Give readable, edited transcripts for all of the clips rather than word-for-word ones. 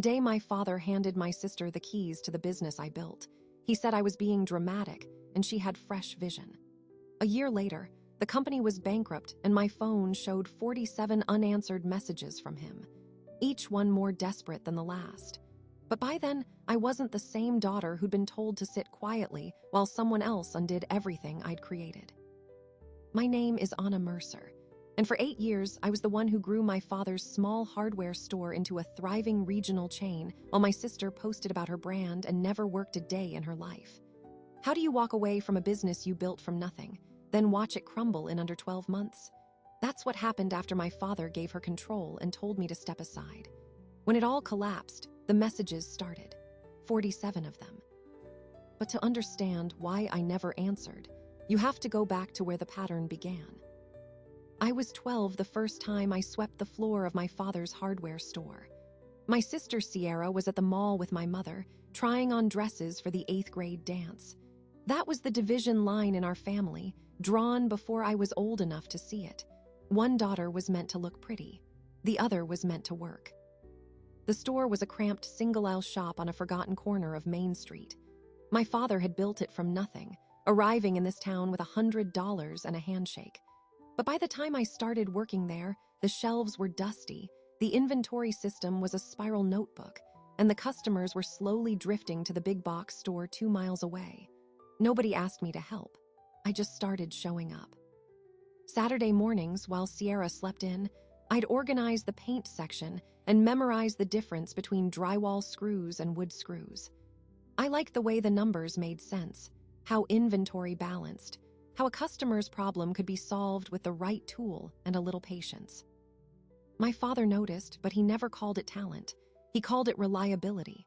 The day my father handed my sister the keys to the business I built, he said I was being dramatic and she had fresh vision. A year later, the company was bankrupt and my phone showed 47 unanswered messages from him, each one more desperate than the last. But by then, I wasn't the same daughter who'd been told to sit quietly while someone else undid everything I'd created. My name is Anna Mercer, and for 8 years, I was the one who grew my father's small hardware store into a thriving regional chain while my sister posted about her brand and never worked a day in her life. How do you walk away from a business you built from nothing, then watch it crumble in under 12 months? That's what happened after my father gave her control and told me to step aside. When it all collapsed, the messages started, 47 of them. But to understand why I never answered, you have to go back to where the pattern began. I was 12 the first time I swept the floor of my father's hardware store. My sister Sierra was at the mall with my mother, trying on dresses for the 8th grade dance. That was the division line in our family, drawn before I was old enough to see it. One daughter was meant to look pretty. The other was meant to work. The store was a cramped single-aisle shop on a forgotten corner of Main Street. My father had built it from nothing, arriving in this town with $100 and a handshake. But by the time I started working there, the shelves were dusty, the inventory system was a spiral notebook, and the customers were slowly drifting to the big box store 2 miles away. Nobody asked me to help. I just started showing up. Saturday mornings, while Sierra slept in, I'd organize the paint section and memorize the difference between drywall screws and wood screws. I liked the way the numbers made sense, how inventory balanced, how a customer's problem could be solved with the right tool and a little patience. My father noticed, but he never called it talent. He called it reliability.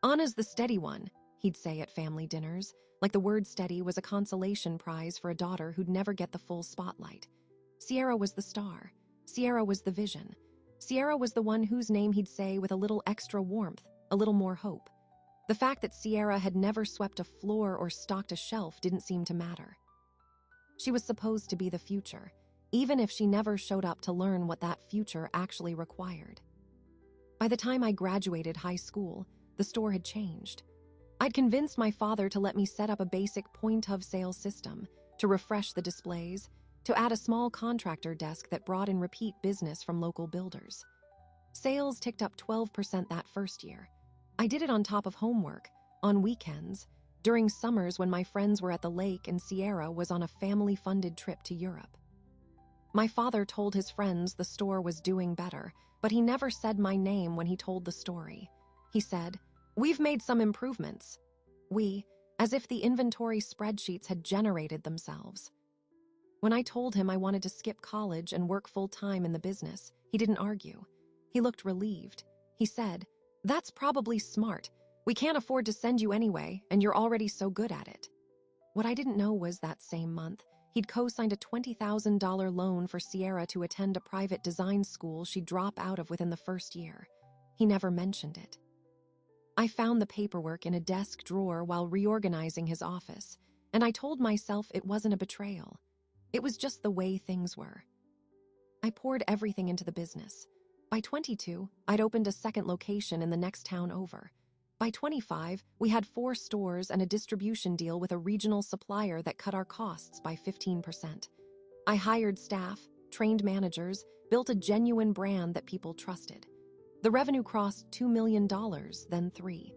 "Anna's the steady one," he'd say at family dinners, like the word steady was a consolation prize for a daughter who'd never get the full spotlight. Sierra was the star. Sierra was the vision. Sierra was the one whose name he'd say with a little extra warmth, a little more hope. The fact that Sierra had never swept a floor or stocked a shelf didn't seem to matter. She was supposed to be the future, even if she never showed up to learn what that future actually required. By the time I graduated high school, the store had changed. I'd convinced my father to let me set up a basic point-of-sale system, to refresh the displays, to add a small contractor desk that brought in repeat business from local builders. Sales ticked up 12% that first year. I did it on top of homework, on weekends, during summers when my friends were at the lake and Sierra was on a family-funded trip to Europe. My father told his friends the store was doing better, but he never said my name when he told the story. He said, "We've made some improvements." We, as if the inventory spreadsheets had generated themselves. When I told him I wanted to skip college and work full-time in the business, he didn't argue. He looked relieved. He said, "That's probably smart. We can't afford to send you anyway, and you're already so good at it." What I didn't know was that same month, he'd co-signed a $20,000 loan for Sierra to attend a private design school she'd drop out of within the first year. He never mentioned it. I found the paperwork in a desk drawer while reorganizing his office, and I told myself it wasn't a betrayal. It was just the way things were. I poured everything into the business. By 22, I'd opened a second location in the next town over. By 25, we had 4 stores and a distribution deal with a regional supplier that cut our costs by 15%. I hired staff, trained managers, built a genuine brand that people trusted. The revenue crossed $2 million, then 3.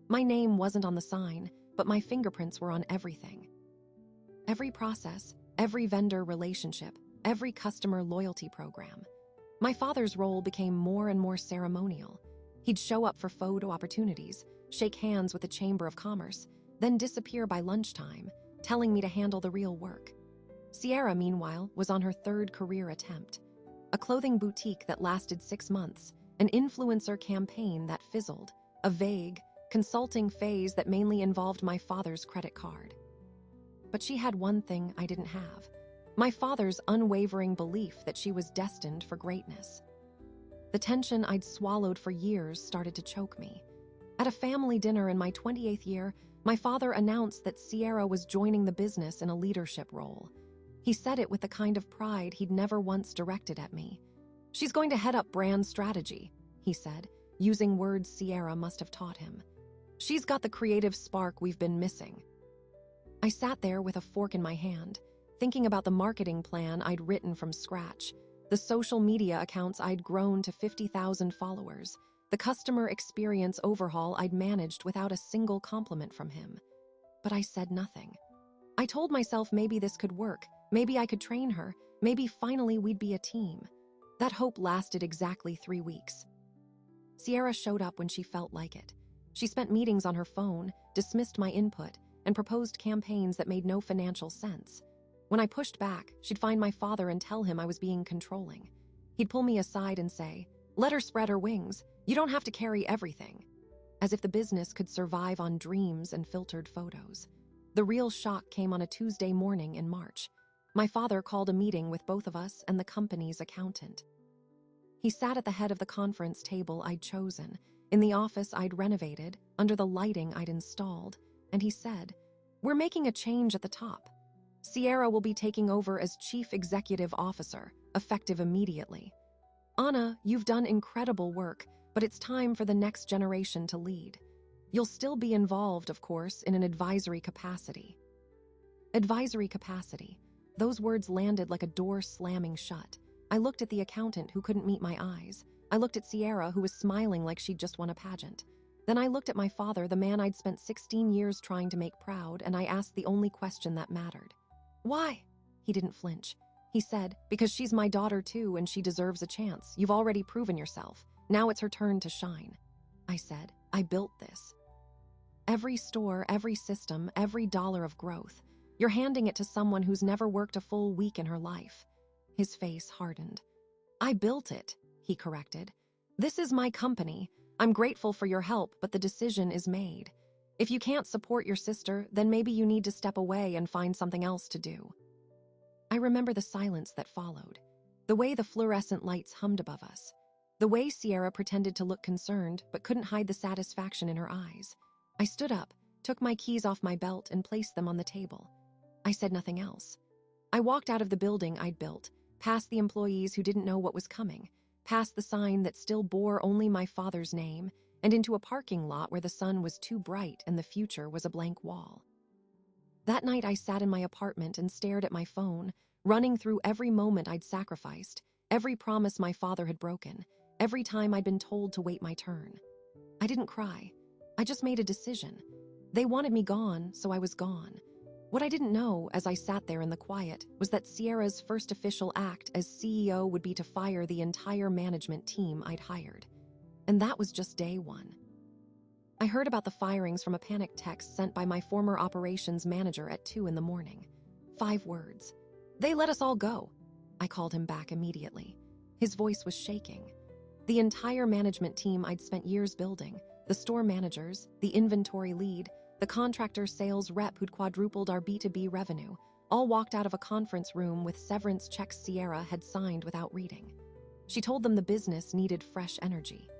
My name wasn't on the sign, but my fingerprints were on everything. Every process, every vendor relationship, every customer loyalty program. My father's role became more and more ceremonial. He'd show up for photo opportunities, shake hands with the Chamber of Commerce, then disappear by lunchtime, telling me to handle the real work. Sierra, meanwhile, was on her 3rd career attempt. A clothing boutique that lasted 6 months, an influencer campaign that fizzled, a vague, consulting phase that mainly involved my father's credit card. But she had one thing I didn't have: my father's unwavering belief that she was destined for greatness. The tension I'd swallowed for years started to choke me. At a family dinner in my 28th year, my father announced that Sierra was joining the business in a leadership role. He said it with the kind of pride he'd never once directed at me. "She's going to head up brand strategy," he said, using words Sierra must have taught him. She's got the creative spark we've been missing. I sat there with a fork in my hand, thinking about the marketing plan I'd written from scratch, the social media accounts I'd grown to 50,000 followers, the customer experience overhaul I'd managed without a single compliment from him. But I said nothing. I told myself maybe this could work, maybe I could train her, maybe finally we'd be a team. That hope lasted exactly 3 weeks. Sierra showed up when she felt like it. She spent meetings on her phone, dismissed my input, and proposed campaigns that made no financial sense. When I pushed back, she'd find my father and tell him I was being controlling. He'd pull me aside and say, "Let her spread her wings. You don't have to carry everything." As if the business could survive on dreams and filtered photos. The real shock came on a Tuesday morning in March. My father called a meeting with both of us and the company's accountant. He sat at the head of the conference table I'd chosen, in the office I'd renovated, under the lighting I'd installed, and he said, "We're making a change at the top. Sierra will be taking over as Chief Executive Officer, effective immediately. Anna, you've done incredible work, but it's time for the next generation to lead. You'll still be involved, of course, in an advisory capacity." Advisory capacity. Those words landed like a door slamming shut. I looked at the accountant who couldn't meet my eyes. I looked at Sierra, who was smiling like she'd just won a pageant. Then I looked at my father, the man I'd spent 16 years trying to make proud, and I asked the only question that mattered. "Why?" He didn't flinch. He said, "Because she's my daughter too, and she deserves a chance. You've already proven yourself. Now it's her turn to shine." I said, "I built this. Every store, every system, every dollar of growth. You're handing it to someone who's never worked a full week in her life." His face hardened. "I built it," he corrected. "This is my company. I'm grateful for your help, but the decision is made. If you can't support your sister, then maybe you need to step away and find something else to do." I remember the silence that followed, the way the fluorescent lights hummed above us, the way Sierra pretended to look concerned but couldn't hide the satisfaction in her eyes. I stood up, took my keys off my belt, and placed them on the table. I said nothing else. I walked out of the building I'd built, past the employees who didn't know what was coming, past the sign that still bore only my father's name, and into a parking lot where the sun was too bright and the future was a blank wall. That night I sat in my apartment and stared at my phone, running through every moment I'd sacrificed, every promise my father had broken, every time I'd been told to wait my turn. I didn't cry. I just made a decision. They wanted me gone, so I was gone. What I didn't know, as I sat there in the quiet, was that Sierra's first official act as CEO would be to fire the entire management team I'd hired. And that was just day one. I heard about the firings from a panic text sent by my former operations manager at 2 a.m. 5 words. "They let us all go." I called him back immediately. His voice was shaking. The entire management team I'd spent years building, the store managers, the inventory lead, the contractor sales rep who'd quadrupled our B2B revenue, all walked out of a conference room with severance checks Sierra had signed without reading. She told them the business needed fresh energy.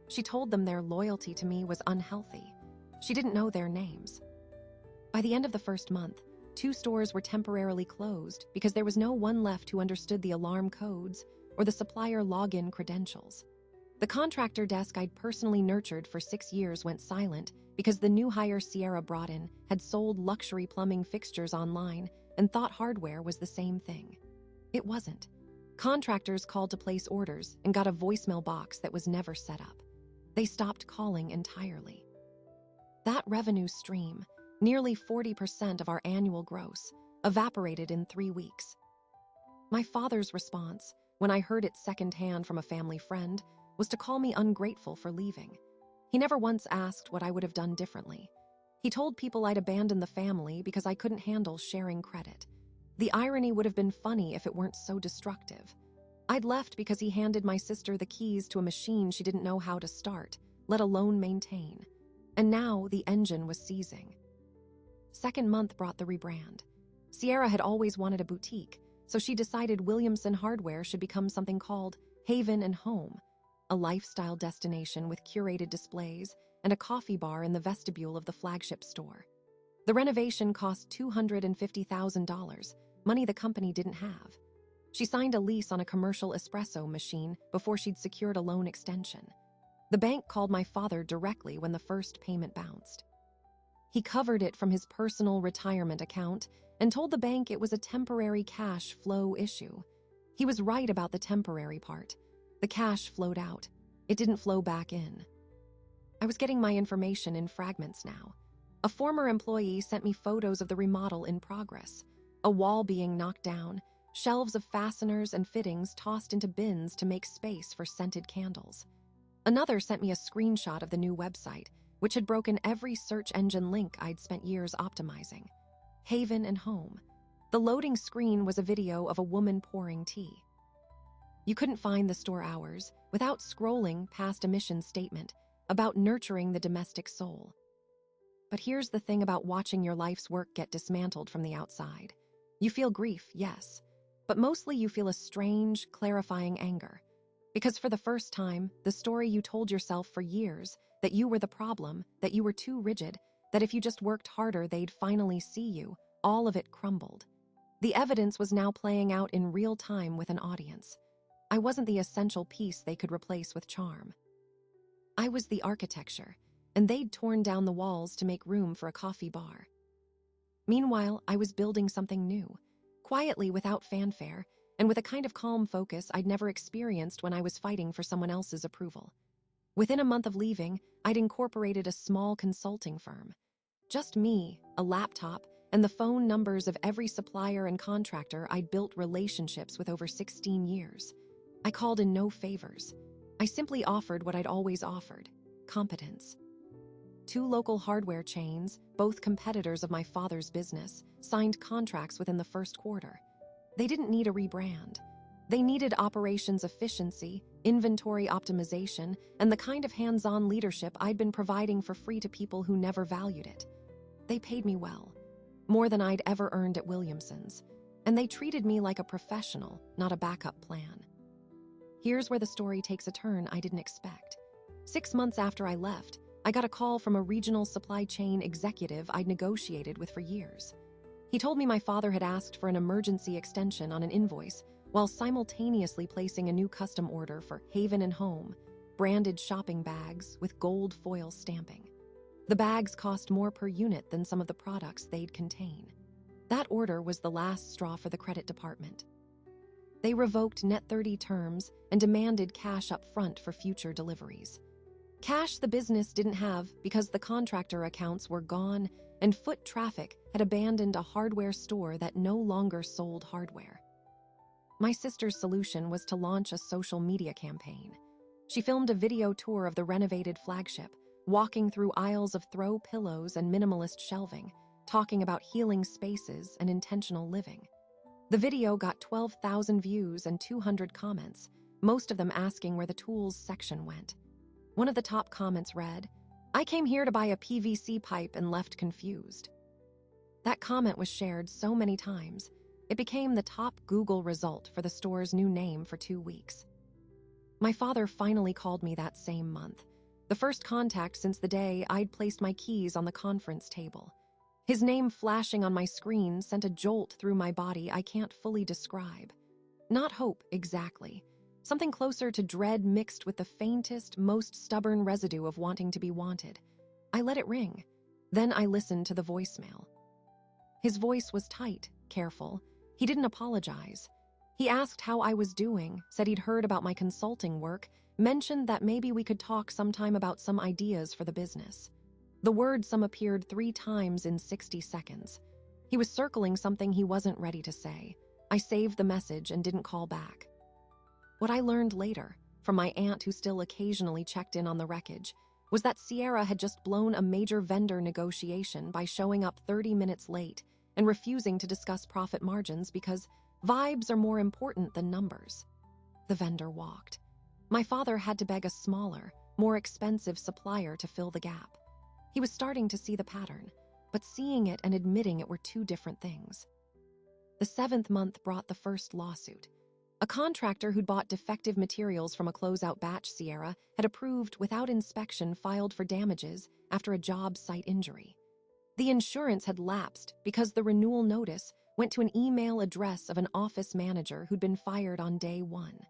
She told them their loyalty to me was unhealthy. She didn't know their names. By the end of the first month, 2 stores were temporarily closed because there was no one left who understood the alarm codes or the supplier login credentials. The contractor desk I'd personally nurtured for 6 years went silent because the new hire Sierra brought in had sold luxury plumbing fixtures online and thought hardware was the same thing. It wasn't. Contractors called to place orders and got a voicemail box that was never set up. They stopped calling entirely. That revenue stream, nearly 40% of our annual gross, evaporated in 3 weeks. My father's response, when I heard it secondhand from a family friend, was to call me ungrateful for leaving. He never once asked what I would have done differently. He told people I'd abandoned the family because I couldn't handle sharing credit. The irony would have been funny if it weren't so destructive. I'd left because he handed my sister the keys to a machine she didn't know how to start, let alone maintain. And now the engine was seizing. Second month brought the rebrand. Sierra had always wanted a boutique, so she decided Williamson Hardware should become something called Haven and Home, a lifestyle destination with curated displays and a coffee bar in the vestibule of the flagship store. The renovation cost $250,000, money the company didn't have. She signed a lease on a commercial espresso machine before she'd secured a loan extension. The bank called my father directly when the first payment bounced. He covered it from his personal retirement account and told the bank it was a temporary cash flow issue. He was right about the temporary part. The cash flowed out. It didn't flow back in. I was getting my information in fragments now. A former employee sent me photos of the remodel in progress, a wall being knocked down, shelves of fasteners and fittings tossed into bins to make space for scented candles. Another sent me a screenshot of the new website, which had broken every search engine link I'd spent years optimizing. Haven and Home. The loading screen was a video of a woman pouring tea. You couldn't find the store hours without scrolling past a mission statement about nurturing the domestic soul. But here's the thing about watching your life's work get dismantled from the outside. You feel grief, yes, but mostly you feel a strange, clarifying anger. Because for the first time, the story you told yourself for years, that you were the problem, that you were too rigid, that if you just worked harder they'd finally see you, all of it crumbled. The evidence was now playing out in real time with an audience. I wasn't the essential piece they could replace with charm. I was the architecture, and they'd torn down the walls to make room for a coffee bar. Meanwhile, I was building something new, quietly without fanfare, and with a kind of calm focus I'd never experienced when I was fighting for someone else's approval. Within a month of leaving, I'd incorporated a small consulting firm. Just me, a laptop, and the phone numbers of every supplier and contractor I'd built relationships with over 16 years. I called in no favors. I simply offered what I'd always offered: competence. 2 local hardware chains, both competitors of my father's business, signed contracts within the first quarter. They didn't need a rebrand. They needed operations efficiency, inventory optimization, and the kind of hands-on leadership I'd been providing for free to people who never valued it. They paid me well, more than I'd ever earned at Williamson's, and they treated me like a professional, not a backup plan. Here's where the story takes a turn I didn't expect. 6 months after I left, I got a call from a regional supply chain executive I'd negotiated with for years. He told me my father had asked for an emergency extension on an invoice while simultaneously placing a new custom order for Haven and Home, branded shopping bags with gold foil stamping. The bags cost more per unit than some of the products they'd contain. That order was the last straw for the credit department. They revoked Net30 terms and demanded cash up front for future deliveries. Cash the business didn't have because the contractor accounts were gone and foot traffic had abandoned a hardware store that no longer sold hardware. My sister's solution was to launch a social media campaign. She filmed a video tour of the renovated flagship, walking through aisles of throw pillows and minimalist shelving, talking about healing spaces and intentional living. The video got 12,000 views and 200 comments, most of them asking where the tools section went. One of the top comments read, "I came here to buy a PVC pipe and left confused." That comment was shared so many times, it became the top Google result for the store's new name for 2 weeks. My father finally called me that same month, the first contact since the day I'd placed my keys on the conference table. His name flashing on my screen sent a jolt through my body I can't fully describe. Not hope, exactly. Something closer to dread mixed with the faintest, most stubborn residue of wanting to be wanted. I let it ring. Then I listened to the voicemail. His voice was tight, careful. He didn't apologize. He asked how I was doing, said he'd heard about my consulting work, mentioned that maybe we could talk sometime about some ideas for the business. The word "some" appeared 3 times in 60 seconds. He was circling something he wasn't ready to say. I saved the message and didn't call back. What I learned later, from my aunt who still occasionally checked in on the wreckage, was that Sierra had just blown a major vendor negotiation by showing up 30 minutes late and refusing to discuss profit margins because vibes are more important than numbers. The vendor walked. My father had to beg a smaller, more expensive supplier to fill the gap. He was starting to see the pattern, but seeing it and admitting it were 2 different things. The 7th month brought the first lawsuit. A contractor who'd bought defective materials from a closeout batch Sierra had approved without inspection filed for damages after a job site injury. The insurance had lapsed because the renewal notice went to an email address of an office manager who'd been fired on day 1.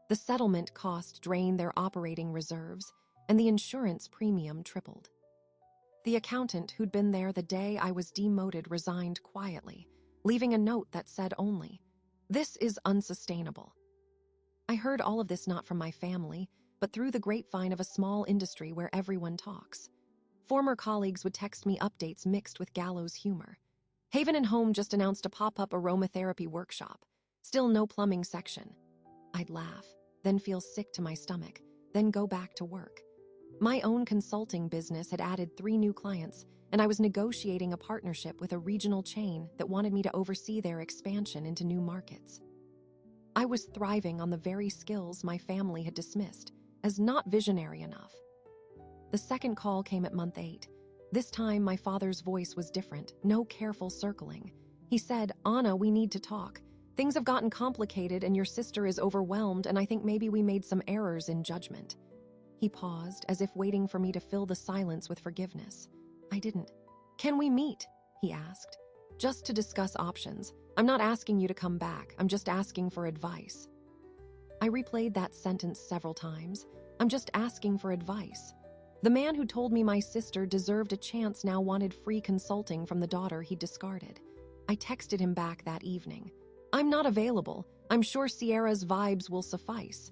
The settlement cost drained their operating reserves, and the insurance premium tripled. The accountant who'd been there the day I was demoted resigned quietly, leaving a note that said only, "This is unsustainable." I heard all of this not from my family, but through the grapevine of a small industry where everyone talks. Former colleagues would text me updates mixed with gallows humor. Haven and Home just announced a pop-up aromatherapy workshop. Still no plumbing section. I'd laugh, then feel sick to my stomach, then go back to work. My own consulting business had added 3 new clients, and I was negotiating a partnership with a regional chain that wanted me to oversee their expansion into new markets. I was thriving on the very skills my family had dismissed as not visionary enough. The second call came at month 8. This time, my father's voice was different, no careful circling. He said, "Anna, we need to talk. Things have gotten complicated and your sister is overwhelmed, and I think maybe we made some errors in judgment." He paused, as if waiting for me to fill the silence with forgiveness. I didn't. "Can we meet?" he asked. "Just to discuss options. I'm not asking you to come back. I'm just asking for advice." I replayed that sentence several times. I'm just asking for advice. The man who told me my sister deserved a chance now wanted free consulting from the daughter he'd discarded. I texted him back that evening. "I'm not available. I'm sure Sierra's vibes will suffice."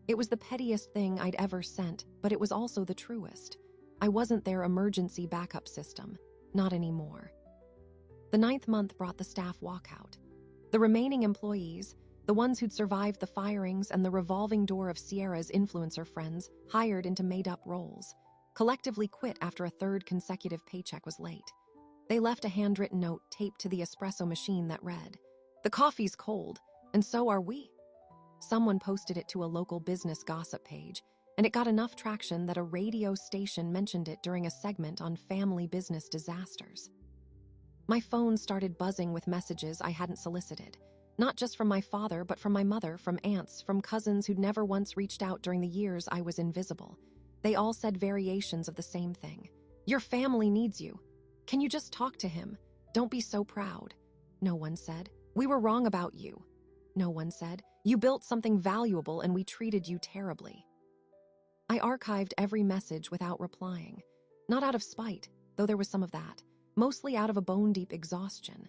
It was the pettiest thing I'd ever sent, but it was also the truest. I wasn't their emergency backup system. Not anymore. The 9th month brought the staff walkout. The remaining employees, the ones who'd survived the firings and the revolving door of Sierra's influencer friends, hired into made-up roles, collectively quit after a 3rd consecutive paycheck was late. They left a handwritten note taped to the espresso machine that read, "The coffee's cold, and so are we." Someone posted it to a local business gossip page, and it got enough traction that a radio station mentioned it during a segment on family business disasters. My phone started buzzing with messages I hadn't solicited, not just from my father, but from my mother, from aunts, from cousins who'd never once reached out during the years I was invisible. They all said variations of the same thing. "Your family needs you. Can you just talk to him? Don't be so proud." No one said, "We were wrong about you." No one said, "You built something valuable and we treated you terribly." I archived every message without replying. Not out of spite, though there was some of that. Mostly out of a bone-deep exhaustion.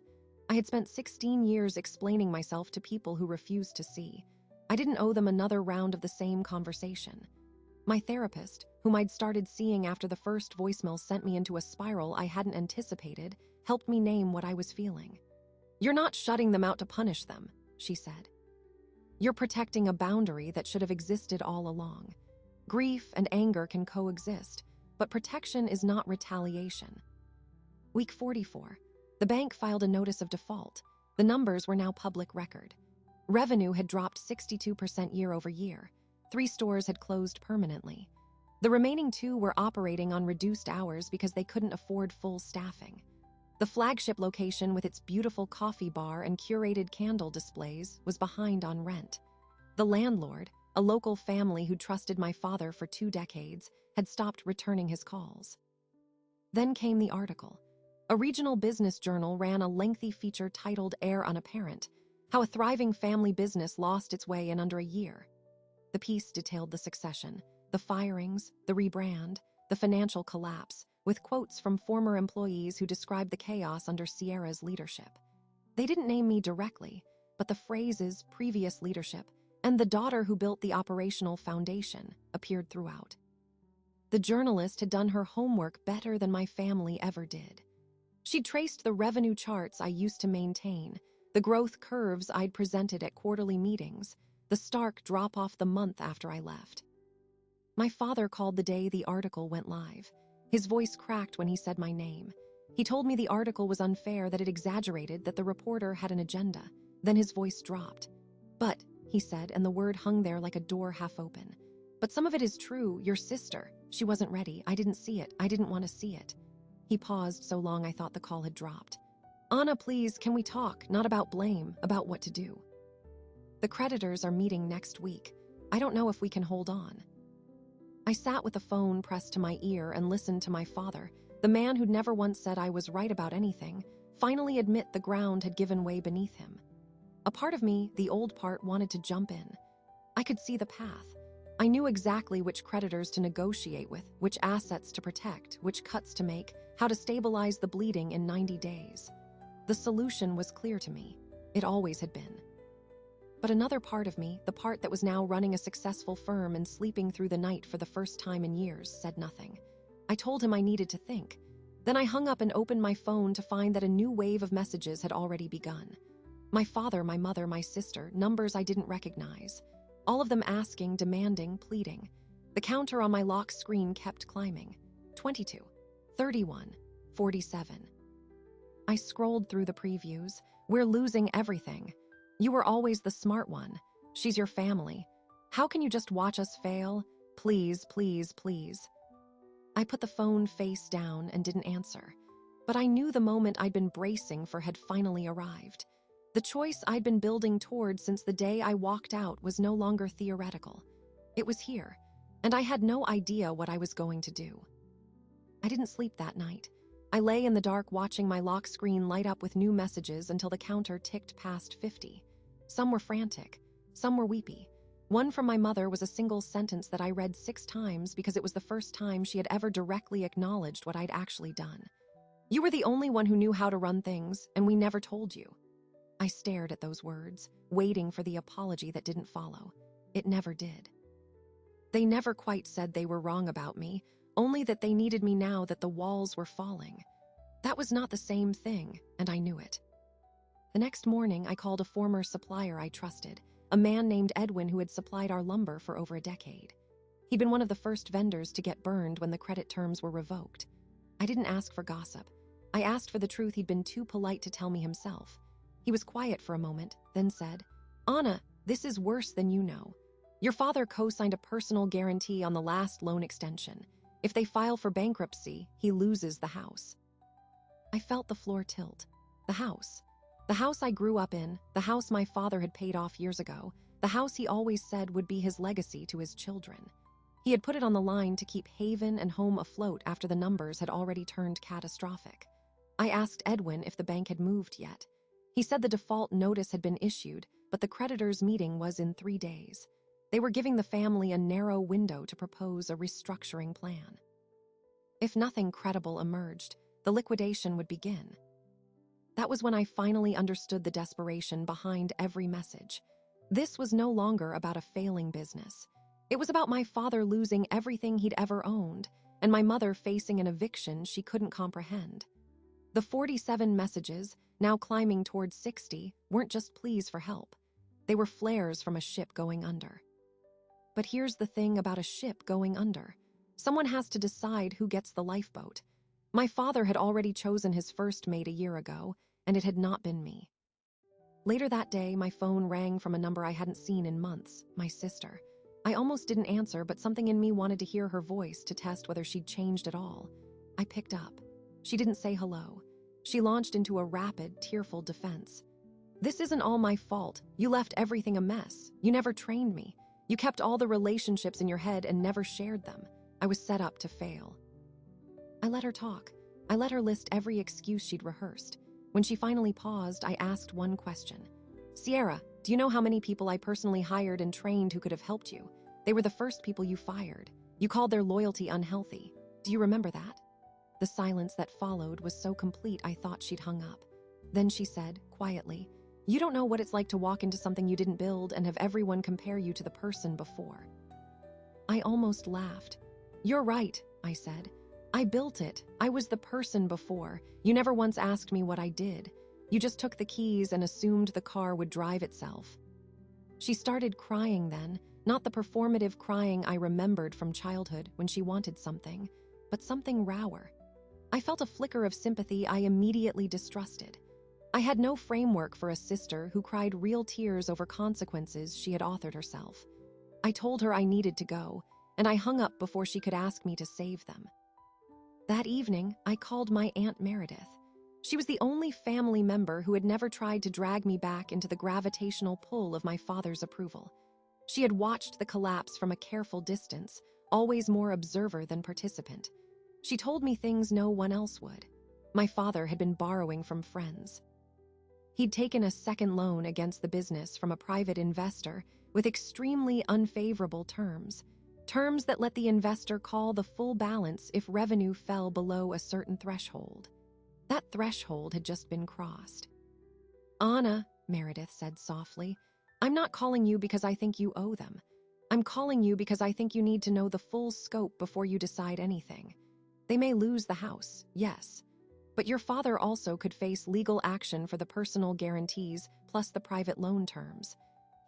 I had spent 16 years explaining myself to people who refused to see. I didn't owe them another round of the same conversation. My therapist, whom I'd started seeing after the first voicemail sent me into a spiral I hadn't anticipated, helped me name what I was feeling. "You're not shutting them out to punish them," she said. "You're protecting a boundary that should have existed all along. Grief and anger can coexist, but protection is not retaliation." Week 44. The bank filed a notice of default. The numbers were now public record. Revenue had dropped 62% year over year. 3 stores had closed permanently. The remaining 2 were operating on reduced hours because they couldn't afford full staffing. The flagship location with its beautiful coffee bar and curated candle displays was behind on rent. The landlord, a local family who trusted my father for 2 decades, had stopped returning his calls. Then came the article. A regional business journal ran a lengthy feature titled "Heir Unapparent," how a thriving family business lost its way in under a year. The piece detailed the succession, the firings, the rebrand, the financial collapse, with quotes from former employees who described the chaos under Sierra's leadership. They didn't name me directly, but the phrases "previous leadership" and "the daughter who built the operational foundation" appeared throughout. The journalist had done her homework better than my family ever did. She'd traced the revenue charts I used to maintain, the growth curves I'd presented at quarterly meetings, the stark drop-off the month after I left. My father called the day the article went live. His voice cracked when he said my name. He told me the article was unfair, that it exaggerated, that the reporter had an agenda. Then his voice dropped. "But," he said, and the word hung there like a door half open. "But some of it is true. Your sister, she wasn't ready. I didn't see it. I didn't want to see it." He paused so long I thought the call had dropped. "Anna, please, can we talk? Not about blame, about what to do. The creditors are meeting next week. I don't know if we can hold on." I sat with the phone pressed to my ear and listened to my father, the man who'd never once said I was right about anything, finally admit the ground had given way beneath him. A part of me, the old part, wanted to jump in. I could see the path. I knew exactly which creditors to negotiate with, which assets to protect, which cuts to make, how to stabilize the bleeding in 90 days. The solution was clear to me. It always had been. But another part of me, the part that was now running a successful firm and sleeping through the night for the first time in years, said nothing. I told him I needed to think. Then I hung up and opened my phone to find that a new wave of messages had already begun. My father, my mother, my sister, numbers I didn't recognize. All of them asking, demanding, pleading. The counter on my lock screen kept climbing. 22, 31, 47. I scrolled through the previews. We're losing everything. You were always the smart one. She's your family. How can you just watch us fail? Please, please, please. I put the phone face down and didn't answer. But I knew the moment I'd been bracing for had finally arrived. The choice I'd been building toward since the day I walked out was no longer theoretical. It was here, and I had no idea what I was going to do. I didn't sleep that night. I lay in the dark watching my lock screen light up with new messages until the counter ticked past 50. Some were frantic, some were weepy. One from my mother was a single sentence that I read 6 times because it was the first time she had ever directly acknowledged what I'd actually done. You were the only one who knew how to run things, and we never told you. I stared at those words, waiting for the apology that didn't follow. It never did. They never quite said they were wrong about me, only that they needed me now that the walls were falling. That was not the same thing, and I knew it. The next morning, I called a former supplier I trusted, a man named Edwin who had supplied our lumber for over a decade. He'd been one of the first vendors to get burned when the credit terms were revoked. I didn't ask for gossip. I asked for the truth he'd been too polite to tell me himself. He was quiet for a moment, then said, "Anna, this is worse than you know. Your father co-signed a personal guarantee on the last loan extension. If they file for bankruptcy, he loses the house." I felt the floor tilt. The house. The house I grew up in, the house my father had paid off years ago, the house he always said would be his legacy to his children. He had put it on the line to keep Haven and home afloat after the numbers had already turned catastrophic. I asked Edwin if the bank had moved yet. He said the default notice had been issued, but the creditors' meeting was in 3 days. They were giving the family a narrow window to propose a restructuring plan. If nothing credible emerged, the liquidation would begin. That was when I finally understood the desperation behind every message. This was no longer about a failing business. It was about my father losing everything he'd ever owned, and my mother facing an eviction she couldn't comprehend. The 47 messages, now climbing towards 60, weren't just pleas for help. They were flares from a ship going under. But here's the thing about a ship going under. Someone has to decide who gets the lifeboat. My father had already chosen his first mate a year ago, and it had not been me. Later that day, my phone rang from a number I hadn't seen in months, my sister. I almost didn't answer, but something in me wanted to hear her voice to test whether she'd changed at all. I picked up. She didn't say hello. She launched into a rapid, tearful defense. "This isn't all my fault. You left everything a mess. You never trained me. You kept all the relationships in your head and never shared them. I was set up to fail." I let her talk. I let her list every excuse she'd rehearsed. When she finally paused, I asked one question. "Sierra, do you know how many people I personally hired and trained who could have helped you? They were the first people you fired. You called their loyalty unhealthy. Do you remember that?" The silence that followed was so complete I thought she'd hung up. Then she said, quietly, "You don't know what it's like to walk into something you didn't build and have everyone compare you to the person before." I almost laughed. "You're right," I said. "I built it. I was the person before. You never once asked me what I did. You just took the keys and assumed the car would drive itself." She started crying then, not the performative crying I remembered from childhood when she wanted something, but something rawer. I felt a flicker of sympathy I immediately distrusted. I had no framework for a sister who cried real tears over consequences she had authored herself. I told her I needed to go, and I hung up before she could ask me to save them. That evening, I called my Aunt Meredith. She was the only family member who had never tried to drag me back into the gravitational pull of my father's approval. She had watched the collapse from a careful distance, always more observer than participant. She told me things no one else would. My father had been borrowing from friends. He'd taken a second loan against the business from a private investor, with extremely unfavorable terms, terms that let the investor call the full balance if revenue fell below a certain threshold. That threshold had just been crossed. "Anna," Meredith said softly, "I'm not calling you because I think you owe them. I'm calling you because I think you need to know the full scope before you decide anything. They may lose the house, yes, but your father also could face legal action for the personal guarantees plus the private loan terms.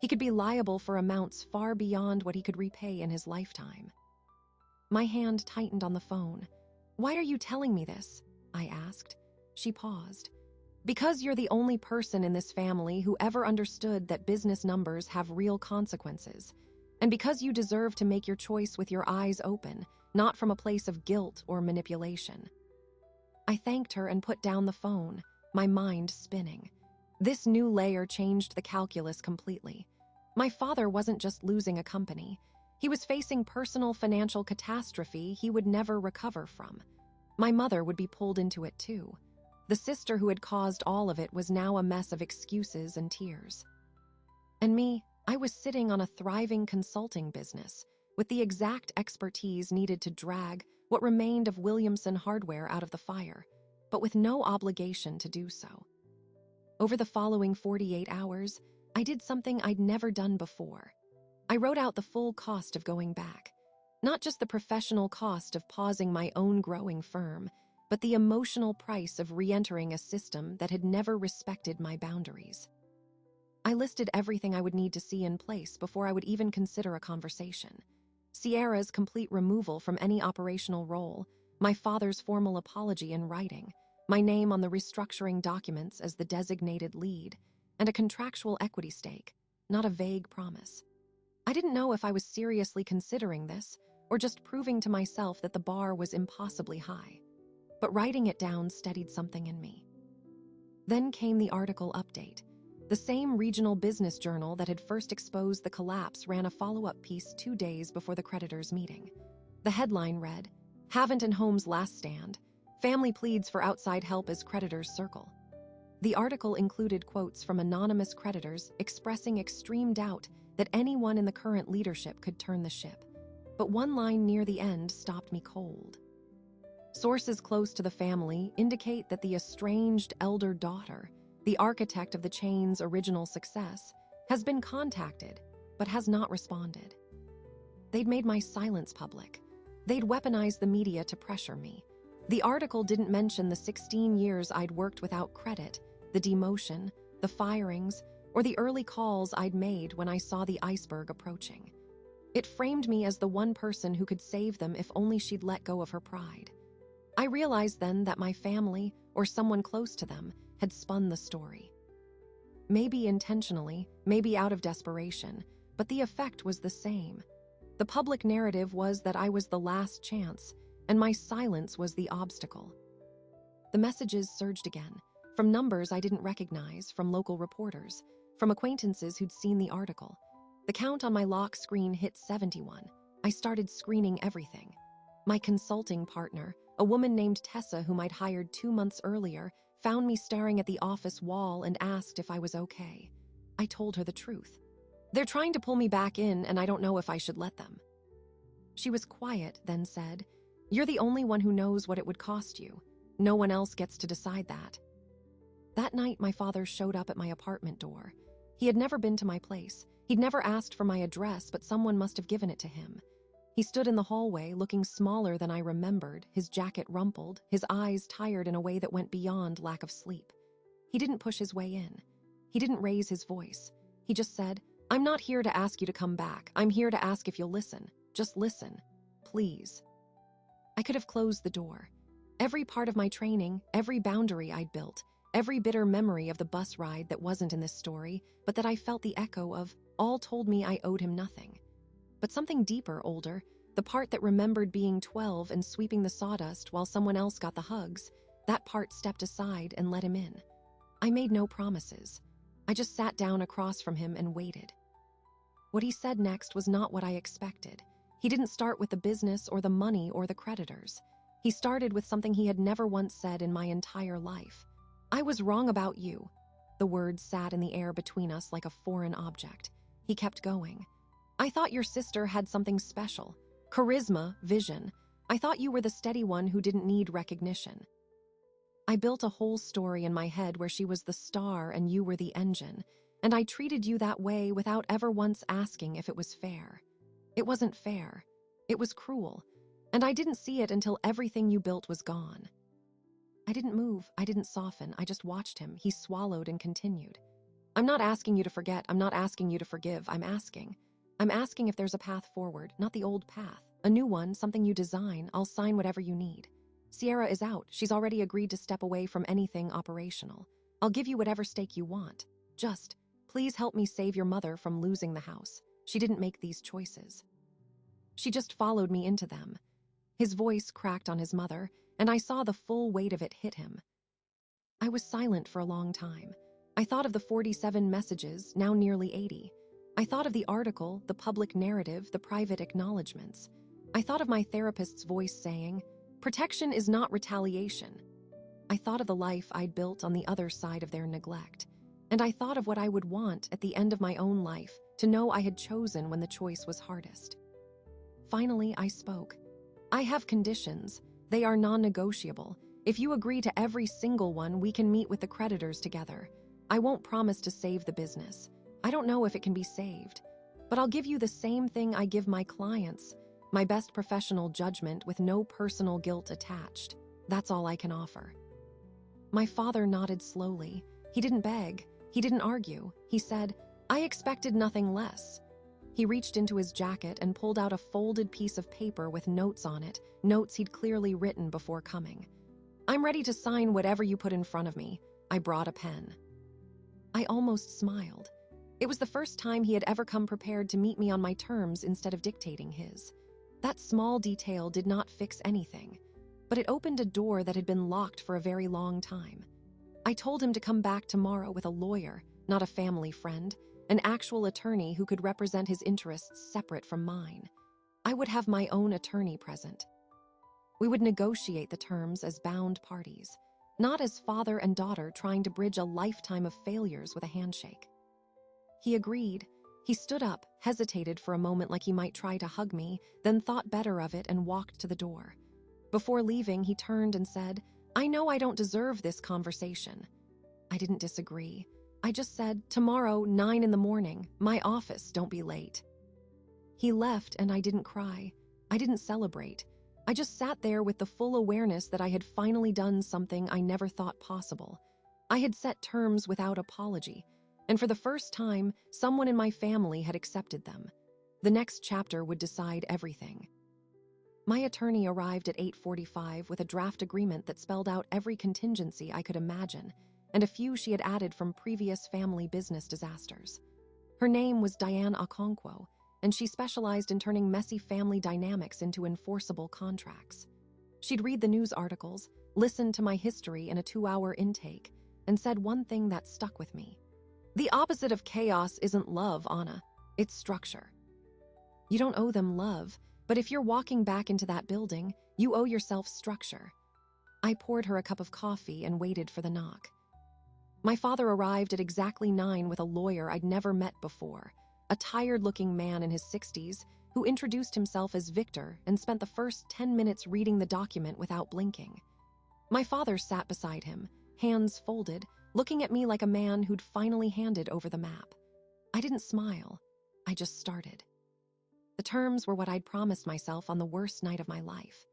He could be liable for amounts far beyond what he could repay in his lifetime." My hand tightened on the phone. "Why are you telling me this?" I asked. She paused. "Because you're the only person in this family who ever understood that business numbers have real consequences. And because you deserve to make your choice with your eyes open, not from a place of guilt or manipulation." I thanked her and put down the phone, my mind spinning. This new layer changed the calculus completely. My father wasn't just losing a company. He was facing personal financial catastrophe he would never recover from. My mother would be pulled into it too. The sister who had caused all of it was now a mess of excuses and tears. And me, I was sitting on a thriving consulting business with the exact expertise needed to drag what remained of Williamson Hardware out of the fire, but with no obligation to do so. Over the following 48 hours, I did something I'd never done before. I wrote out the full cost of going back, not just the professional cost of pausing my own growing firm, but the emotional price of re-entering a system that had never respected my boundaries. I listed everything I would need to see in place before I would even consider a conversation. Sierra's complete removal from any operational role, my father's formal apology in writing, my name on the restructuring documents as the designated lead, and a contractual equity stake, not a vague promise. I didn't know if I was seriously considering this or just proving to myself that the bar was impossibly high. But writing it down steadied something in me. Then came the article update. The same regional business journal that had first exposed the collapse ran a follow-up piece 2 days before the creditors' meeting. The headline read, "Havant and Home's last stand. Family pleads for outside help as creditors circle." The article included quotes from anonymous creditors expressing extreme doubt that anyone in the current leadership could turn the ship. But one line near the end stopped me cold. Sources close to the family indicate that the estranged elder daughter, the architect of the chain's original success, has been contacted, but has not responded. They'd made my silence public. They'd weaponized the media to pressure me. The article didn't mention the 16 years I'd worked without credit, the demotion, the firings, or the early calls I'd made when I saw the iceberg approaching. It framed me as the one person who could save them if only she'd let go of her pride. I realized then that my family, or someone close to them, had spun the story. Maybe intentionally, maybe out of desperation, but the effect was the same. The public narrative was that I was the last chance, and my silence was the obstacle. The messages surged again, from numbers I didn't recognize, from local reporters, from acquaintances who'd seen the article. The count on my lock screen hit 71. I started screening everything. My consulting partner, a woman named Tessa whom I'd hired 2 months earlier, found me staring at the office wall and asked if I was okay. I told her the truth. "They're trying to pull me back in, and I don't know if I should let them." She was quiet, then said, "You're the only one who knows what it would cost you. No one else gets to decide that." That night, my father showed up at my apartment door. He had never been to my place. He'd never asked for my address, but someone must have given it to him. He stood in the hallway, looking smaller than I remembered, his jacket rumpled, his eyes tired in a way that went beyond lack of sleep. He didn't push his way in. He didn't raise his voice. He just said, "I'm not here to ask you to come back. I'm here to ask if you'll listen. Just listen. Please." I could have closed the door. Every part of my training, every boundary I'd built, every bitter memory of the bus ride that wasn't in this story, but that I felt the echo of, all told me I owed him nothing. But something deeper, older, the part that remembered being 12 and sweeping the sawdust while someone else got the hugs, that part stepped aside and let him in. I made no promises. I just sat down across from him and waited. What he said next was not what I expected. He didn't start with the business or the money or the creditors. He started with something he had never once said in my entire life. "I was wrong about you." The words sat in the air between us like a foreign object. He kept going. I thought your sister had something special. Charisma, vision. I thought you were the steady one who didn't need recognition. I built a whole story in my head where she was the star and you were the engine, and I treated you that way without ever once asking if it was fair. It wasn't fair. It was cruel, and I didn't see it until everything you built was gone. I didn't move, I didn't soften, I just watched him. He swallowed and continued. I'm not asking you to forget, I'm not asking you to forgive, I'm asking if there's a path forward, not the old path. A new one, something you design, I'll sign whatever you need. Sierra is out, she's already agreed to step away from anything operational. I'll give you whatever stake you want. Just, please help me save your mother from losing the house. She didn't make these choices. She just followed me into them. His voice cracked on his mother, and I saw the full weight of it hit him. I was silent for a long time. I thought of the 47 messages, now nearly 80. I thought of the article, the public narrative, the private acknowledgments. I thought of my therapist's voice saying, protection is not retaliation. I thought of the life I'd built on the other side of their neglect. And I thought of what I would want at the end of my own life, to know I had chosen when the choice was hardest. Finally, I spoke. I have conditions. They are non-negotiable. If you agree to every single one, we can meet with the creditors together. I won't promise to save the business. I don't know if it can be saved. But I'll give you the same thing I give my clients, my best professional judgment with no personal guilt attached. That's all I can offer. My father nodded slowly. He didn't beg. He didn't argue. He said, I expected nothing less. He reached into his jacket and pulled out a folded piece of paper with notes on it, notes he'd clearly written before coming. I'm ready to sign whatever you put in front of me. I brought a pen. I almost smiled. It was the first time he had ever come prepared to meet me on my terms instead of dictating his. That small detail did not fix anything, but it opened a door that had been locked for a very long time. I told him to come back tomorrow with a lawyer, not a family friend, an actual attorney who could represent his interests separate from mine. I would have my own attorney present. We would negotiate the terms as bound parties, not as father and daughter trying to bridge a lifetime of failures with a handshake. He agreed. He stood up, hesitated for a moment like he might try to hug me, then thought better of it and walked to the door. Before leaving, he turned and said, I know I don't deserve this conversation. I didn't disagree. I just said, tomorrow, 9 a.m, my office, don't be late. He left and I didn't cry. I didn't celebrate. I just sat there with the full awareness that I had finally done something I never thought possible. I had set terms without apology, and for the first time, someone in my family had accepted them. The next chapter would decide everything. My attorney arrived at 8:45 with a draft agreement that spelled out every contingency I could imagine, and a few she had added from previous family business disasters. Her name was Diane Okonkwo, and she specialized in turning messy family dynamics into enforceable contracts. She'd read the news articles, listened to my history in a 2-hour intake, and said one thing that stuck with me. The opposite of chaos isn't love, Anna. It's structure. You don't owe them love, but if you're walking back into that building, you owe yourself structure. I poured her a cup of coffee and waited for the knock. My father arrived at exactly 9 with a lawyer I'd never met before, a tired-looking man in his 60s who introduced himself as Victor and spent the first 10 minutes reading the document without blinking. My father sat beside him, hands folded, looking at me like a man who'd finally handed over the map. I didn't smile. I just started. The terms were what I'd promised myself on the worst night of my life.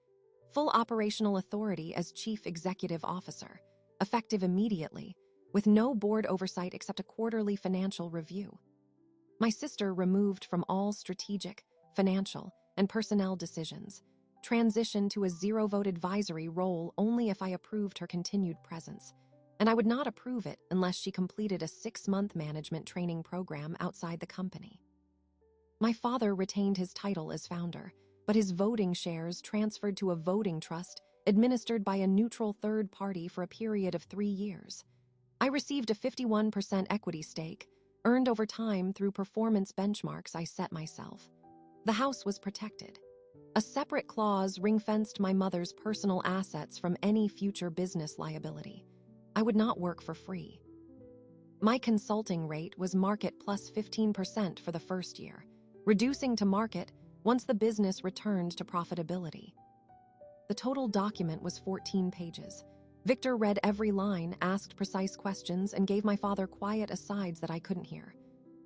Full operational authority as chief executive officer, effective immediately, with no board oversight except a quarterly financial review. My sister removed from all strategic, financial, and personnel decisions, transitioned to a zero-vote advisory role only if I approved her continued presence, and I would not approve it unless she completed a 6-month management training program outside the company. My father retained his title as founder, but his voting shares transferred to a voting trust administered by a neutral third party for a period of 3 years. I received a 51% equity stake, earned over time through performance benchmarks I set myself. The house was protected. A separate clause ring-fenced my mother's personal assets from any future business liability. I would not work for free. My consulting rate was market plus 15% for the first year, reducing to market once the business returned to profitability. The total document was 14 pages. Victor read every line, asked precise questions, and gave my father quiet asides that I couldn't hear.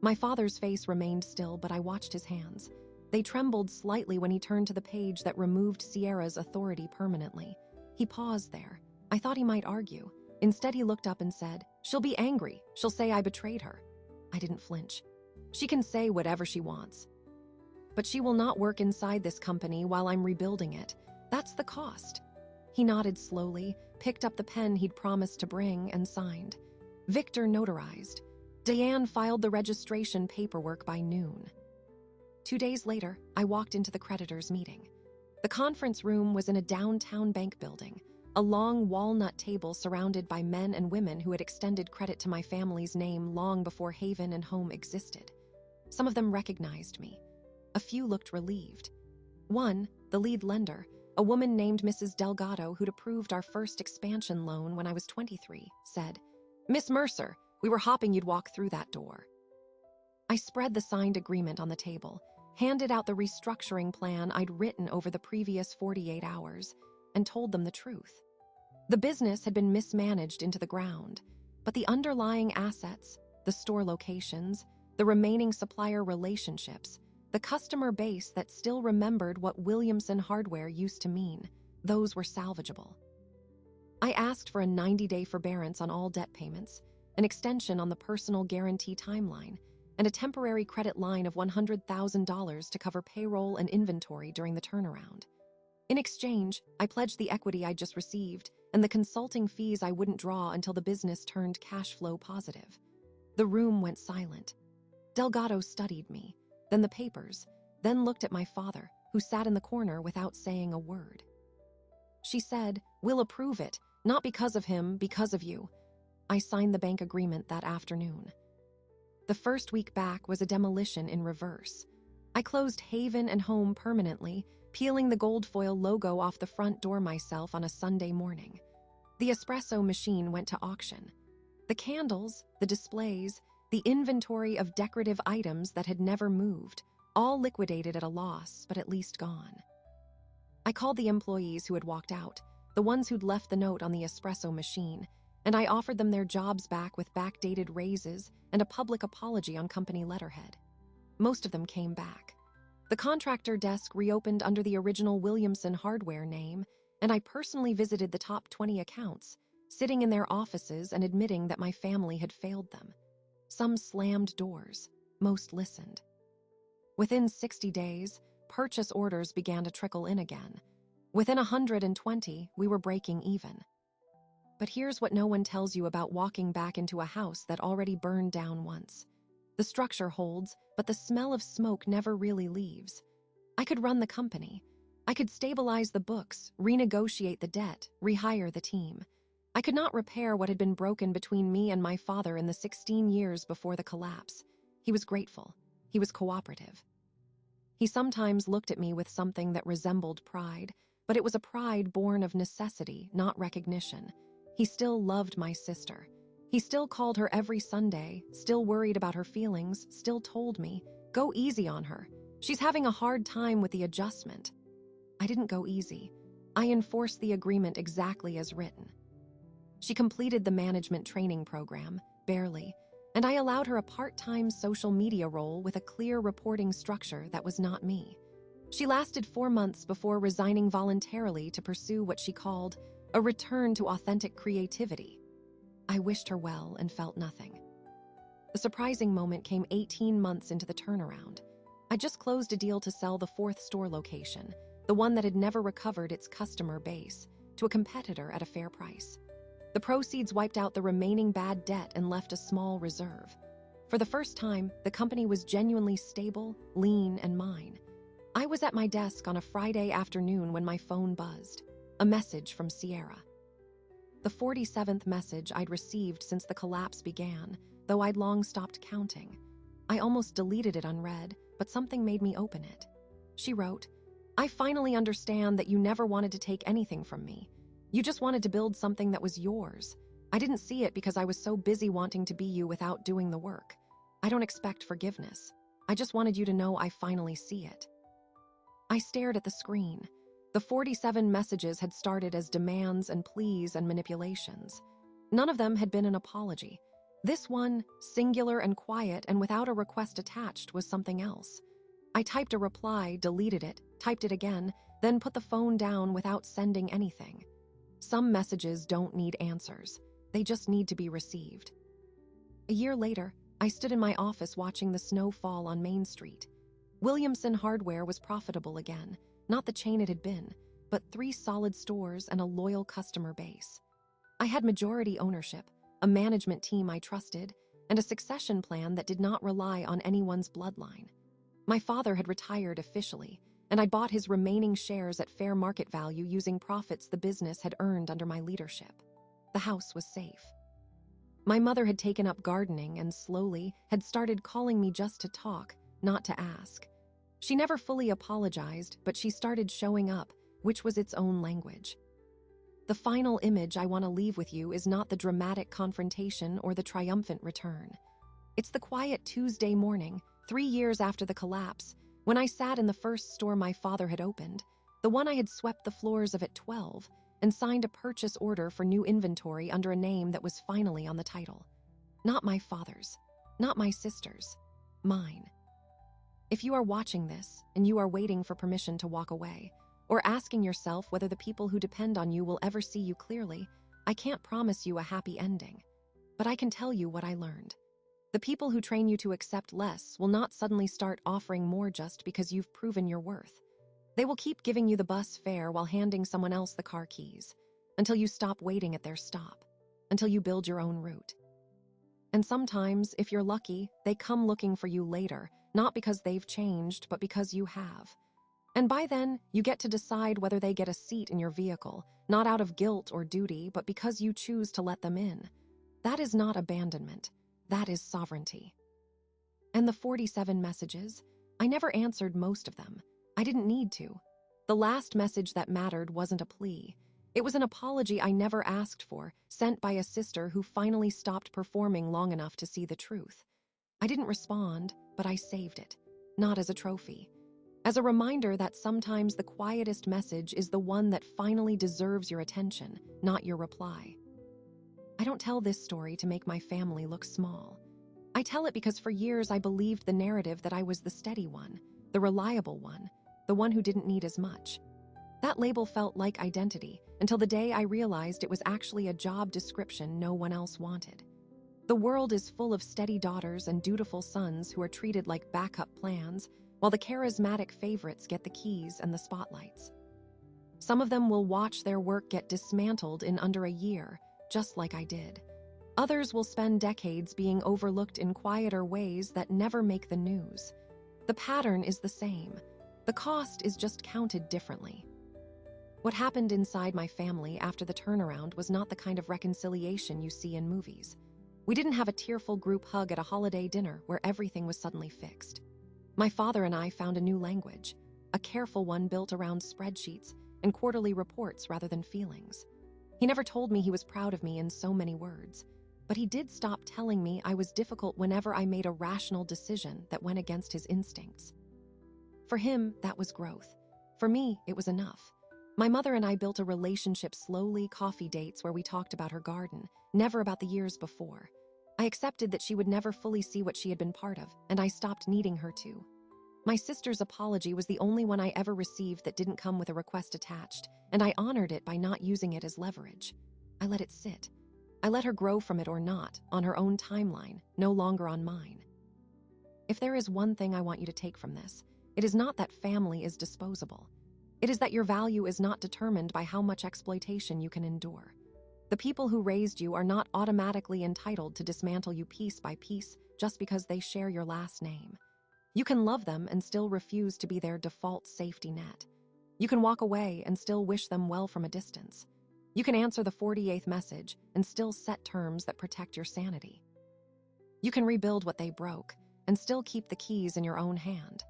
My father's face remained still, but I watched his hands. They trembled slightly when he turned to the page that removed Sierra's authority permanently. He paused there. I thought he might argue. Instead, he looked up and said, "She'll be angry. She'll say I betrayed her." I didn't flinch. She can say whatever she wants. But she will not work inside this company while I'm rebuilding it. That's the cost. He nodded slowly, picked up the pen he'd promised to bring, and signed. Victor notarized. Diane filed the registration paperwork by noon. 2 days later, I walked into the creditors' meeting. The conference room was in a downtown bank building, a long walnut table surrounded by men and women who had extended credit to my family's name long before Haven and Home existed. Some of them recognized me. A few looked relieved. One, the lead lender, a woman named Mrs. Delgado who'd approved our first expansion loan when I was 23, said, "Miss Mercer, we were hoping you'd walk through that door." I spread the signed agreement on the table, handed out the restructuring plan I'd written over the previous 48 hours, and told them the truth. The business had been mismanaged into the ground, but the underlying assets, the store locations, the remaining supplier relationships, the customer base that still remembered what Williamson Hardware used to mean, those were salvageable. I asked for a 90-day forbearance on all debt payments, an extension on the personal guarantee timeline, and a temporary credit line of $100,000 to cover payroll and inventory during the turnaround. In exchange, I pledged the equity I'd just received and the consulting fees I wouldn't draw until the business turned cash flow positive. The room went silent. Delgado studied me, then the papers, then looked at my father, who sat in the corner without saying a word. She said, "We'll approve it, not because of him, because of you." I signed the bank agreement that afternoon. The first week back was a demolition in reverse. I closed Haven and Home permanently, peeling the gold foil logo off the front door myself on a Sunday morning. The espresso machine went to auction. The candles, the displays, the inventory of decorative items that had never moved, all liquidated at a loss, but at least gone. I called the employees who had walked out, the ones who'd left the note on the espresso machine, and I offered them their jobs back with backdated raises and a public apology on company letterhead. Most of them came back. The contractor desk reopened under the original Williamson Hardware name, and I personally visited the top 20 accounts, sitting in their offices and admitting that my family had failed them. Some slammed doors, most listened. Within 60 days, purchase orders began to trickle in again. Within 120, we were breaking even. But here's what no one tells you about walking back into a house that already burned down once. The structure holds, but the smell of smoke never really leaves. I could run the company. I could stabilize the books, renegotiate the debt, rehire the team. I could not repair what had been broken between me and my father in the 16 years before the collapse. He was grateful. He was cooperative. He sometimes looked at me with something that resembled pride, but it was a pride born of necessity, not recognition. He still loved my sister. He still called her every Sunday, still worried about her feelings, still told me, "Go easy on her. She's having a hard time with the adjustment." I didn't go easy. I enforced the agreement exactly as written. She completed the management training program, barely, and I allowed her a part-time social media role with a clear reporting structure that was not me. She lasted 4 months before resigning voluntarily to pursue what she called a return to authentic creativity. I wished her well and felt nothing. The surprising moment came 18 months into the turnaround. I just closed a deal to sell the 4th store location, the one that had never recovered its customer base, to a competitor at a fair price. The proceeds wiped out the remaining bad debt and left a small reserve. For the first time, the company was genuinely stable, lean, and mine. I was at my desk on a Friday afternoon when my phone buzzed. A message from Sierra. The 47th message I'd received since the collapse began, though I'd long stopped counting. I almost deleted it unread, but something made me open it. She wrote, "I finally understand that you never wanted to take anything from me. You just wanted to build something that was yours. I didn't see it because I was so busy wanting to be you without doing the work. I don't expect forgiveness. I just wanted you to know I finally see it." I stared at the screen. The 47 messages had started as demands and pleas and manipulations. None of them had been an apology. This one, singular and quiet and without a request attached, was something else. I typed a reply, deleted it, typed it again, then put the phone down without sending anything. Some messages don't need answers. They just need to be received. A year later, I stood in my office watching the snow fall on Main Street. Williamson Hardware was profitable again, not the chain it had been, but 3 solid stores and a loyal customer base. I had majority ownership, a management team I trusted, and a succession plan that did not rely on anyone's bloodline. My father had retired officially, and I bought his remaining shares at fair market value using profits the business had earned under my leadership. The house was safe. My mother had taken up gardening and slowly had started calling me just to talk, not to ask. She never fully apologized, but she started showing up, which was its own language. The final image I want to leave with you is not the dramatic confrontation or the triumphant return. It's the quiet Tuesday morning, 3 years after the collapse, when I sat in the first store my father had opened, the one I had swept the floors of at 12, and signed a purchase order for new inventory under a name that was finally on the title. Not my father's, not my sister's, mine. If you are watching this and you are waiting for permission to walk away, or asking yourself whether the people who depend on you will ever see you clearly, I can't promise you a happy ending. But I can tell you what I learned. The people who train you to accept less will not suddenly start offering more just because you've proven your worth. They will keep giving you the bus fare while handing someone else the car keys, until you stop waiting at their stop, until you build your own route. And sometimes, if you're lucky, they come looking for you later, not because they've changed, but because you have. And by then, you get to decide whether they get a seat in your vehicle, not out of guilt or duty, but because you choose to let them in. That is not abandonment. That is sovereignty. And the 47 messages, I never answered most of them. I didn't need to. The last message that mattered wasn't a plea. It was an apology I never asked for, sent by a sister who finally stopped performing long enough to see the truth. I didn't respond, but I saved it, not as a trophy. As a reminder that sometimes the quietest message is the one that finally deserves your attention, not your reply. I don't tell this story to make my family look small. I tell it because for years I believed the narrative that I was the steady one, the reliable one, the one who didn't need as much. That label felt like identity until the day I realized it was actually a job description no one else wanted. The world is full of steady daughters and dutiful sons who are treated like backup plans, while the charismatic favorites get the keys and the spotlights. Some of them will watch their work get dismantled in under a year, just like I did. Others will spend decades being overlooked in quieter ways that never make the news. The pattern is the same. The cost is just counted differently. What happened inside my family after the turnaround was not the kind of reconciliation you see in movies. We didn't have a tearful group hug at a holiday dinner where everything was suddenly fixed. My father and I found a new language, a careful one built around spreadsheets and quarterly reports rather than feelings. He never told me he was proud of me in so many words, but he did stop telling me I was difficult whenever I made a rational decision that went against his instincts. For him, that was growth. For me, it was enough. My mother and I built a relationship slowly, coffee dates where we talked about her garden, never about the years before. I accepted that she would never fully see what she had been part of, and I stopped needing her to. My sister's apology was the only one I ever received that didn't come with a request attached, and I honored it by not using it as leverage. I let it sit. I let her grow from it or not, on her own timeline, no longer on mine. If there is one thing I want you to take from this, it is not that family is disposable. It is that your value is not determined by how much exploitation you can endure. The people who raised you are not automatically entitled to dismantle you piece by piece just because they share your last name. You can love them and still refuse to be their default safety net. You can walk away and still wish them well from a distance. You can answer the 48th message and still set terms that protect your sanity. You can rebuild what they broke and still keep the keys in your own hand.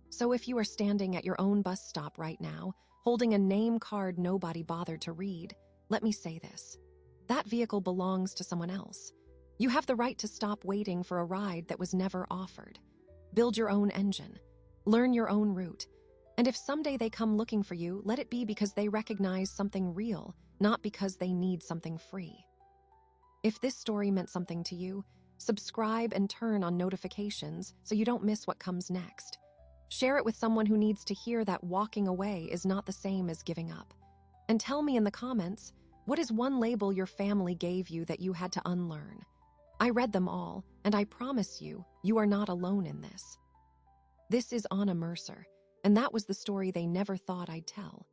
So if you are standing at your own bus stop right now, holding a name card nobody bothered to read, let me say this. that vehicle belongs to someone else. You have the right to stop waiting for a ride that was never offered. Build your own engine. Learn your own route. And if someday they come looking for you, let it be because they recognize something real, not because they need something free. If this story meant something to you, subscribe and turn on notifications so you don't miss what comes next. Share it with someone who needs to hear that walking away is not the same as giving up. And tell me in the comments, what is one label your family gave you that you had to unlearn? I read them all, and I promise you, you are not alone in this. This is Anna Mercer, and that was the story they never thought I'd tell.